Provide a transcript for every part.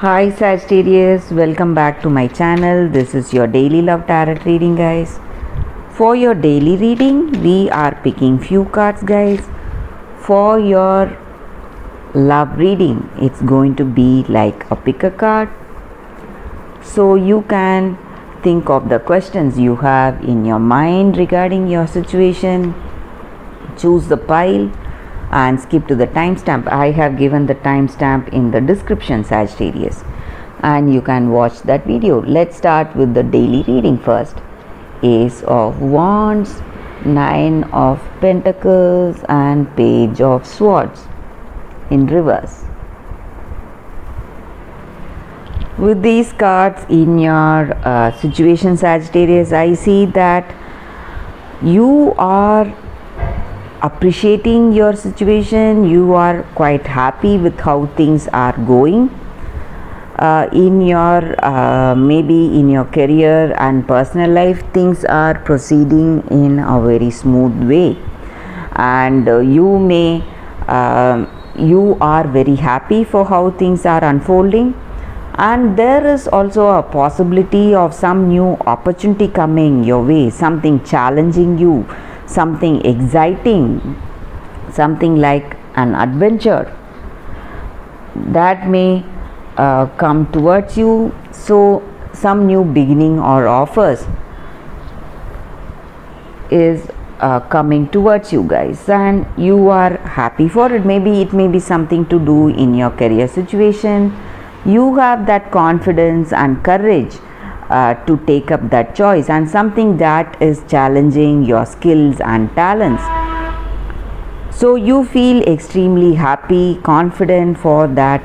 Hi Sagittarius, welcome back to my channel. This is your daily love tarot reading, guys. For your daily reading, we are picking few cards, guys. For your love reading, it's going to be like a pick a card. So you can think of the questions you have in your mind regarding your situation. Choose the pile and skip to the timestamp. I have given the timestamp in the description, Sagittarius, and you can watch that video. Let's start with the daily reading first. Ace of Wands, Nine of Pentacles, and Page of Swords in reverse. With these cards in your situation, Sagittarius, I see that you are appreciating your situation. You are quite happy with how things are going in your maybe in your career and personal life. Things are proceeding in a very smooth way, and you are very happy for how things are unfolding, and there is also a possibility of some new opportunity coming your way, something challenging you, something exciting, something like an adventure that may come towards you. So some new beginning or offers is coming towards you, guys, and you are happy for it. Maybe it may be something to do in your career situation. You have that confidence and courage to take up that choice, and something that is challenging your skills and talents. So you feel extremely happy, confident for that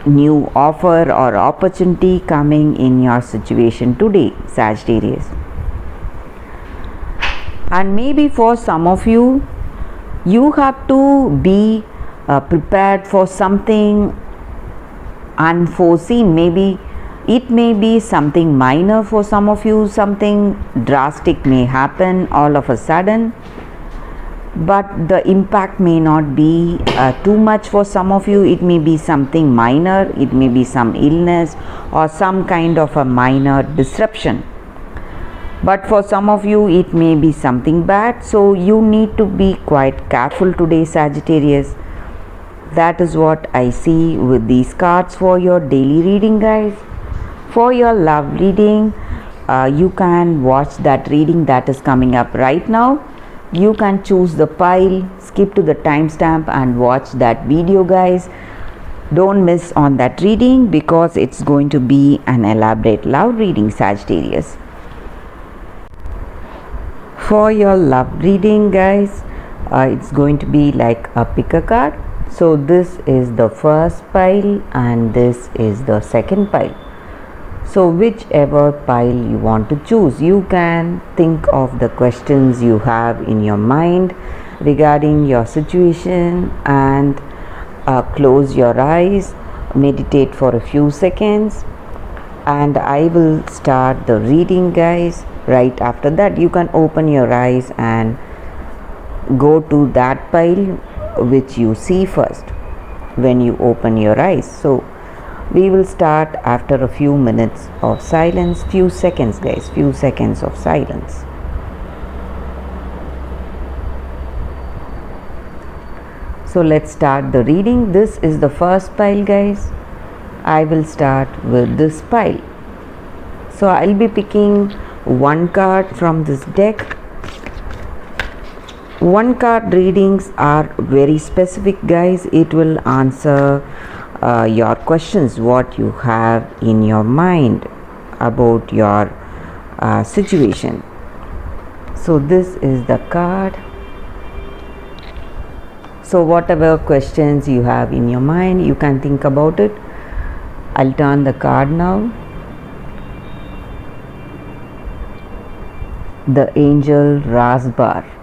new offer or opportunity coming in your situation today, Sagittarius. And maybe for some of you, you have to be prepared for something unforeseen. Maybe it may be something minor for some of you, something drastic may happen all of a sudden, but the impact may not be too much for some of you. It may be something minor, it may be some illness or some kind of a minor disruption, but for some of you it may be something bad. So you need to be quite careful today, Sagittarius. That is what I see with these cards for your daily reading, guys. For your love reading, you can watch that reading that is coming up right now. You can choose the pile, skip to the timestamp and watch that video, guys. Don't miss on that reading because it's going to be an elaborate love reading, Sagittarius. For your love reading, guys, it's going to be like a pick a card. So this is the first pile and this is the second pile. So whichever pile you want to choose, you can think of the questions you have in your mind regarding your situation and close your eyes, meditate for a few seconds, and I will start the reading, guys. Right after that, you can open your eyes and go to that pile which you see first when you open your eyes. So we will start after a few minutes of silence, few seconds, guys, few seconds of silence. So let's start the reading. This is the first pile, guys. I will start with this pile. So I'll be picking one card from this deck. One card readings are very specific, guys. It will answer your questions, what you have in your mind about your situation. So this is the card. So whatever questions you have in your mind, you can think about it. I'll turn the card now. The Angel Rasbar.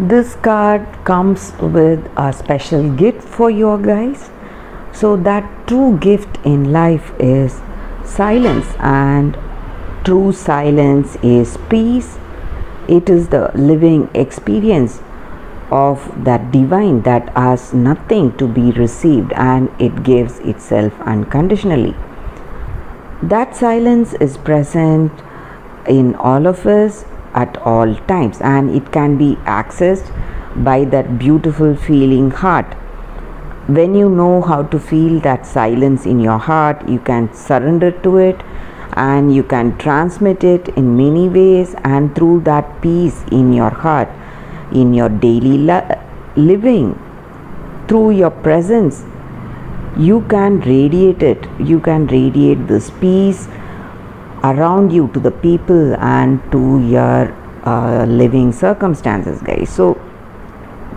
This card comes with a special gift for you guys. So that true gift in life is silence, and true silence is peace. It is the living experience of that divine that asks nothing to be received and it gives itself unconditionally. That silence is present in all of us at all times, and it can be accessed by that beautiful feeling heart. When you know how to feel that silence in your heart, you can surrender to it and you can transmit it in many ways, and through that peace in your heart, in your daily living, through your presence, you can radiate it. You can radiate this peace around you to the people and to your living circumstances, guys. So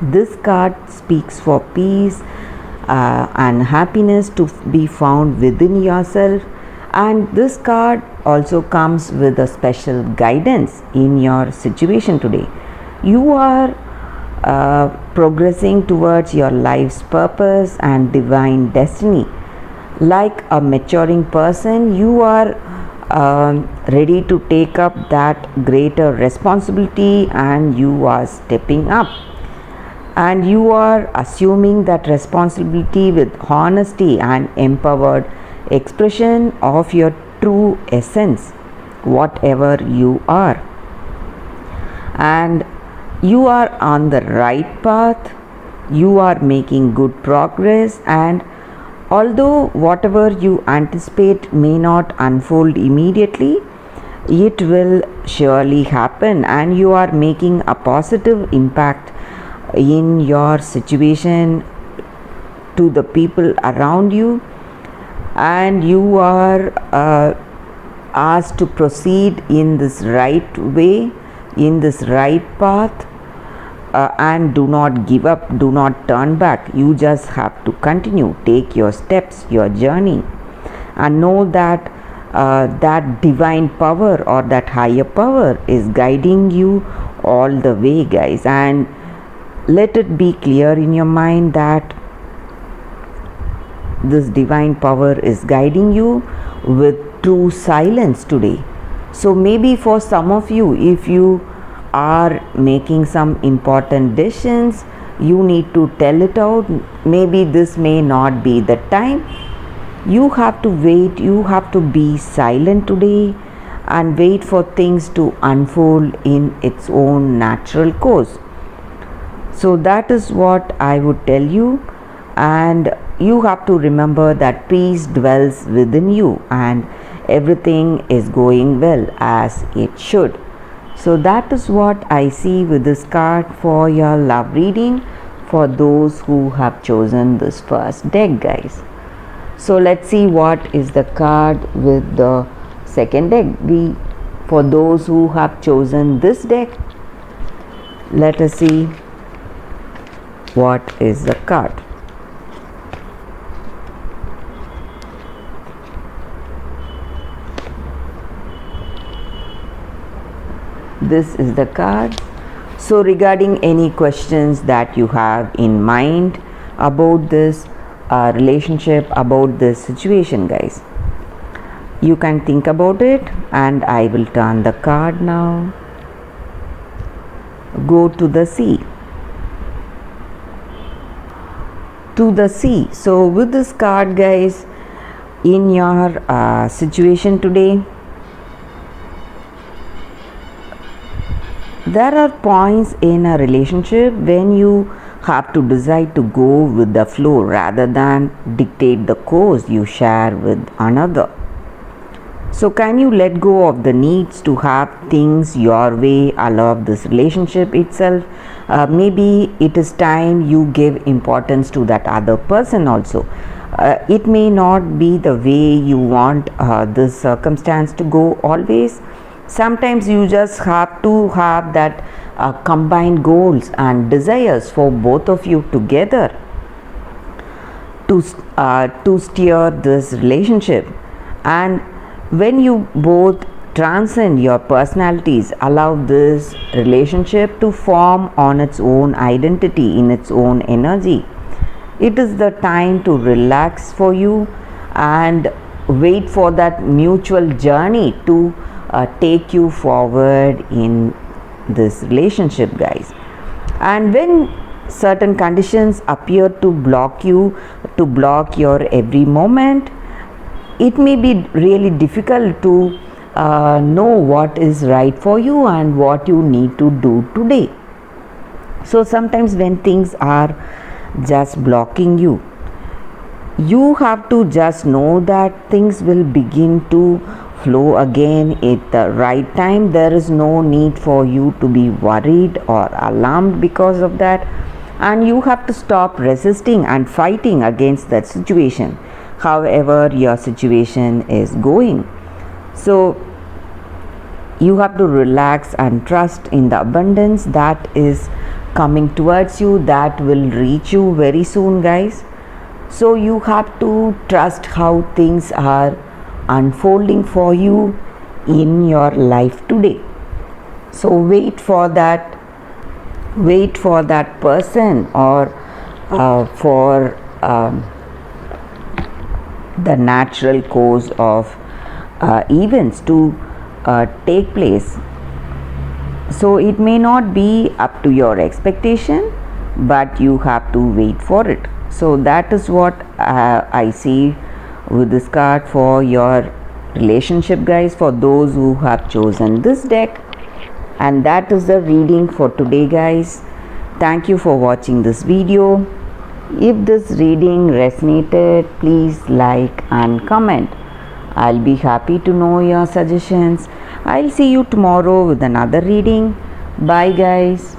this card speaks for peace and happiness to be found within yourself, and this card also comes with a special guidance in your situation today. You are progressing towards your life's purpose and divine destiny. Like a maturing person, you are ready to take up that greater responsibility, and you are stepping up, and you are assuming that responsibility with honesty and empowered expression of your true essence, whatever you are. And you are on the right path, you are making good progress, and although whatever you anticipate may not unfold immediately, it will surely happen, and you are making a positive impact in your situation to the people around you, and you are asked to proceed in this right way, in this right path, and do not give up, do not turn back. You just have to continue, take your steps, your journey, and know that that divine power or that higher power is guiding you all the way, guys. And let it be clear in your mind that this divine power is guiding you with true silence today. So maybe for some of you, if you are making some important decisions, you need to tell it out. Maybe this may not be the time. You have to wait, you have to be silent today and wait for things to unfold in its own natural course. So that is what I would tell you, and you have to remember that peace dwells within you and everything is going well as it should. So that is what I see with this card for your love reading for those who have chosen this first deck, guys. So let's see what is the card with the second deck. For those who have chosen this deck, let us see what is the card. This is the card. So regarding any questions that you have in mind about this relationship, about this situation, guys, you can think about it, and I will turn the card now. Go to the sea. To the sea. So with this card, guys, in your situation today, there are points in a relationship when you have to decide to go with the flow rather than dictate the course you share with another. So can you let go of the needs to have things your way, allow this relationship itself? Maybe it is time you give importance to that other person also. It may not be the way you want this circumstance to go always. Sometimes you just have to have that combined goals and desires for both of you together to steer this relationship. And when you both transcend your personalities, allow this relationship to form on its own identity, in its own energy, it is the time to relax for you and wait for that mutual journey to take you forward in this relationship, guys. And when certain conditions appear to block you, to block your every moment. It may be really difficult to know what is right for you and what you need to do today. So sometimes when things are just blocking you, you have to just know that things will begin to flow again at the right time. There is no need for you to be worried or alarmed because of that, and you have to stop resisting and fighting against that situation, however your situation is going. So you have to relax and trust in the abundance that is coming towards you, that will reach you very soon, guys. So you have to trust how things are unfolding for you in your life today. So wait for that person, or for the natural course of events to take place. So it may not be up to your expectation, but you have to wait for it. So that is what I see with this card for your relationship, guys, for those who have chosen this deck. And that is the reading for today, guys. Thank you for watching this video. If this reading resonated, please like and comment. I'll be happy to know your suggestions. I'll see you tomorrow with another reading. Bye, guys.